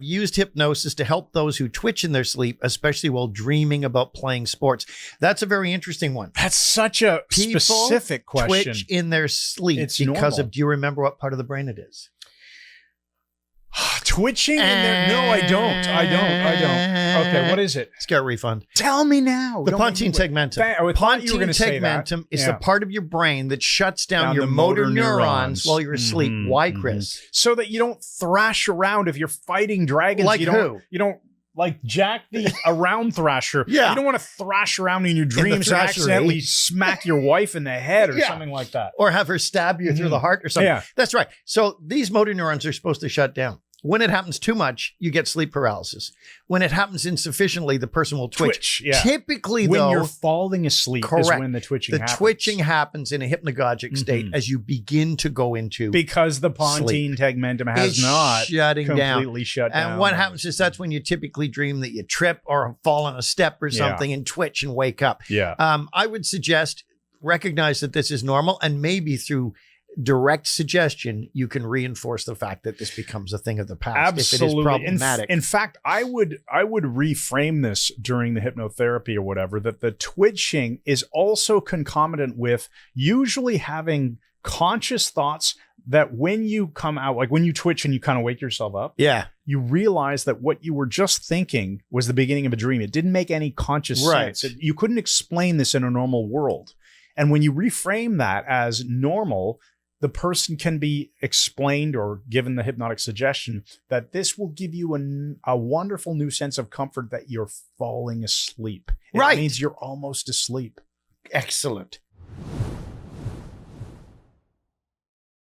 used hypnosis to help those who twitch in their sleep, especially while dreaming about playing sports. That's a very interesting one. That's such a specific question. Twitch in their sleep because normal. of, do you remember what part of the brain it is? Twitching in there? No, I don't. Okay, what is it? Let's get a refund. Tell me now. The pontine tegmentum. I thought you were going to say that. Tegmentum is the part of your brain that shuts down your motor neurons while you're asleep. Why, Chris? So that you don't thrash around if you're fighting dragons. Like You don't like Jack the around thrasher. Yeah. You don't want to thrash around in your dreams and accidentally smack your wife in the head or something like that. Or have her stab you through the heart or something. Yeah. That's right. So these motor neurons are supposed to shut down. When it happens too much, you get sleep paralysis. When it happens insufficiently, the person will twitch. Typically, when though, you're falling asleep is when the twitching happens. The twitching happens in a hypnagogic state as you begin to go into because the pontine tegmentum has not completely shut down. And what happens is that's when you typically dream that you trip or fall on a step or something and twitch and wake up. Yeah. I would suggest recognize that this is normal, and maybe through direct suggestion, you can reinforce the fact that this becomes a thing of the past. Absolutely. If it is problematic. In fact, I would reframe this during the hypnotherapy or whatever, that the twitching is also concomitant with usually having conscious thoughts that when you come out, like when you twitch and you kind of wake yourself up, you realize that what you were just thinking was the beginning of a dream. It didn't make any conscious sense. You couldn't explain this in a normal world. And when you reframe that as normal, the person can be explained or given the hypnotic suggestion that this will give you a wonderful new sense of comfort that you're falling asleep. It means you're almost asleep. Excellent.